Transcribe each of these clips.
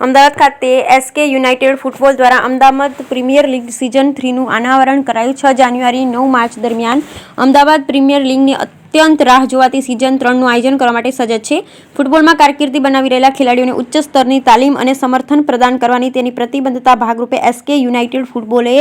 અમદાવાદ ખાતે SK United football દ્વારા Ahmedabad premier league season 3નું અનાવરણ કરાયું. 6 જાન્યુઆરી 9 માર્ચ દરમિયાન અમદાવાદ પ્રીમિયર લીગની અત્યંત રાહ જોવાતી સિઝન 3નું આયોજન કરવા માટે સજ્જ છે. ફૂટબોલમાં કારકિર્દી બનાવી રહેલા ખેલાડીઓને ઉચ્ચ સ્તરની તાલીમ અને સમર્થન પ્રદાન કરવાની તેની પ્રતિબદ્ધતા ભાગરૂપે એસકે યુનાઇટેડ ફૂટબોલે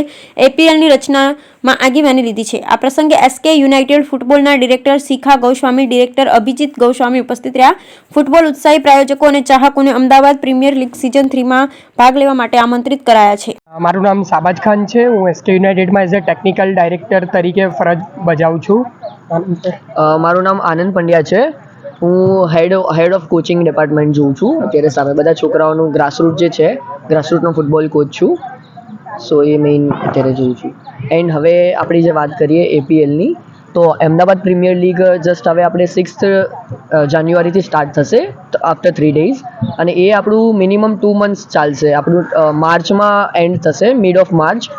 એપીએલની રચનામાં આગેવાની લીધી છે. આ પ્રસંગે એસકે યુનાઇટેડ ફૂટબોલના ડિરેક્ટર શિખા ગોસ્વામી, ડિરેક્ટર અભિજીત ગોસ્વામી ઉપસ્થિત રહ્યા. ફૂટબોલ ઉત્સાહી પ્રાયોજકો અને ચાહકોને અમદાવાદ પ્રીમિયર લીગ સિઝન 3માં ભાગ લેવા માટે આમંત્રિત કરાયા છે. મારું નામ સાબાજ ખાન છે. હું એસકે યુનાઇટેડમાં એઝ અ ટેકનિકલ ડાયરેક્ટર તરીકે ફરજ બજાવું છું. મારું નામ આનંદ પંડ્યા છે. હું હેડ ઓફ કોચિંગ ડિપાર્ટમેન્ટ જોઉં છું. અત્યારે સામે બધા છોકરાઓનું ગ્રાસરૂટ જે છે, ગ્રાસરૂટનો ફૂટબોલ કોચ છું. સો એ મેઇન અત્યારે જોઉં છું. એન્ડ હવે આપણી જે વાત કરીએ એપીએલની, તો અમદાવાદ પ્રીમિયર લીગ જસ્ટ હવે આપણે 6th જાન્યુઆરીથી સ્ટાર્ટ થશે આફ્ટર 3 days, અને એ આપણું મિનિમમ 2 months ચાલશે. આપણું માર્ચમાં એન્ડ થશે, મિડ ઓફ માર્ચ.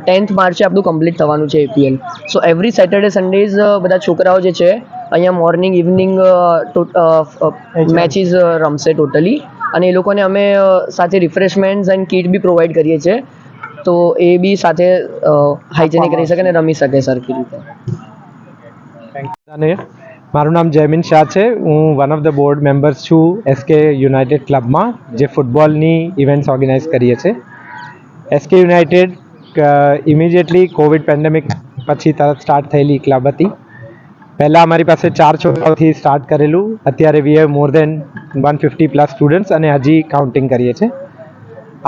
10th માર્ચે આપણું કમ્પ્લીટ થવાનું છે APL. So every Saturday Sundays બધા છોકરાઓ જે છે અહીંયા મોર્નિંગ ઇવનિંગ મેચીસ રમશે ટોટલી, અને એ લોકોને અમે સાથે રિફ્રેશમેન્ટ્સ એન્ડ કીટ બી પ્રોવાઈડ કરીએ છીએ, તો એ બી સાથે હાઇજેનિક રહી શકે અને રમી શકે સરખી રીતે. મારું નામ જયમીન શાહ છે. હું one of the board members છું એસકે યુનાઇટેડ ક્લબમાં, જે ફૂટબોલની ઇવેન્ટ્સ ઓર્ગેનાઇઝ કરીએ છીએ. SK United immediately Covid pandemic પછી તરત સ્ટાર્ટ થયેલી ક્લબ હતી. પહેલાં અમારી પાસે 4 છોકરાઓથી સ્ટાર્ટ કરેલું. અત્યારે we have more then 150+ students અને હજી કાઉન્ટિંગ કરીએ છીએ.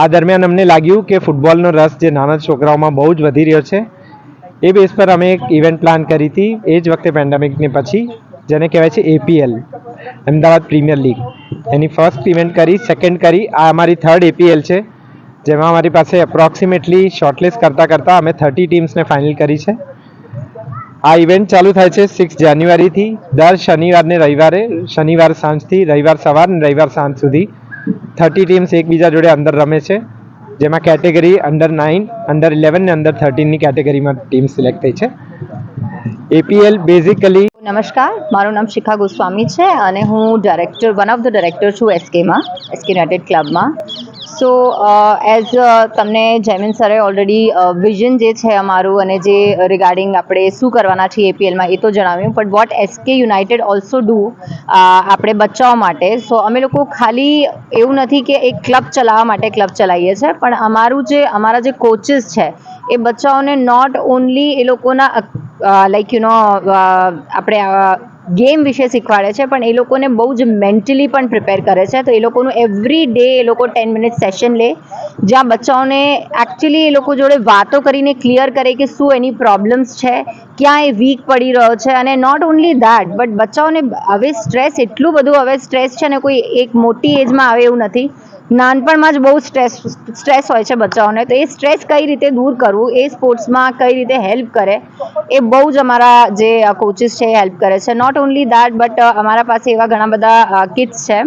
આ દરમિયાન અમને લાગ્યું કે ફૂટબોલનો રસ જે નાના છોકરાઓમાં બહુ જ વધી રહ્યો છે. એ બેઝ પર અમે એક ઇવેન્ટ પ્લાન કરી હતી એ જ વખતે પેન્ડેમિકને પછી, જેને કહેવાય છે એપીએલ, અમદાવાદ પ્રીમિયર લીગ. એની ફર્સ્ટ ઇવેન્ટ કરી, સેકન્ડ કરી, આ અમારી 3rd એપીએલ છે, જેમાં અમારી પાસે એપ્રોક્સિમેટલી શોર્ટલિસ્ટ કરતાં અમે 30 ટીમ્સને ફાઇનલ કરી છે. આ ઇવેન્ટ ચાલુ થાય છે 6 જાન્યુઆરીથી. દર શનિવારને રવિવારે, શનિવાર સાંજથી રવિવાર સવાર અને રવિવાર સાંજ સુધી 30 ટીમ્સ એકબીજા જોડે અંદર રમે છે, જેમાં કેટેગરી અંડર 9, અંડર 11 ને અંડર 13ની કેટેગરીમાં ટીમ સિલેક્ટ થઈ છે. એપીએલ બેઝિકલી નમસ્કાર, મારું નામ શિખા ગોસ્વામી છે અને હું વન ઓફ ધ ડાયરેક્ટર છું એસકેમાં, એસકે યુનાઇટેડ ક્લબમાં. સો એઝ તમને જયમીન સરે ઓલરેડી વિઝન જે છે અમારું અને જે રિગાર્ડિંગ આપણે શું કરવાના છીએ એપીએલમાં એ તો જણાવ્યું, but what SK United also do આપણે બચ્ચાઓ માટે. સો અમે લોકો ખાલી એવું નથી કે એક ક્લબ ચલાવવા માટે ક્લબ ચલાવીએ છીએ, પણ અમારા જે કોચિસ છે એ બચ્ચાઓને નોટ ઓનલી એ લોકોના આપણે ગેમ વિશે શીખવાડે છે, પણ એ લોકોને બહુ જ મેન્ટલી પણ પ્રિપેર કરે છે. તો એ લોકોનું એવરી ડે એ લોકો 10 મિનિટ સેશન લે, જ્યાં બચ્ચાઓને એકચ્યુઅલી એ લોકો જોડે વાતો કરીને ક્લિયર કરે કે શું એની પ્રોબ્લેમ્સ છે, ક્યાં એ વીક પડી રહ્યો છે. અને નોટ ઓનલી દેટ, બટ બચ્ચાઓને હવે સ્ટ્રેસ એટલું બધું હવે સ્ટ્રેસ છે ને, કોઈ એક મોટી એજમાં આવે એવું નથી, નાનપણમાં જ બહુ સ્ટ્રેસ હોય છે બચ્ચાઓને. તો એ સ્ટ્રેસ કઈ રીતે દૂર કરવું, એ સ્પોર્ટ્સમાં કઈ રીતે હેલ્પ કરે, એ બહુ જ અમારા જે કોચિસ છે એ હેલ્પ કરે છે. નોટ ઓનલી દેટ, બટ અમારા પાસે એવા ઘણા બધા કિડ્સ છે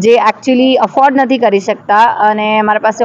જે એકચ્યુઅલી અફોર્ડ નથી કરી શકતા, અને અમારા પાસે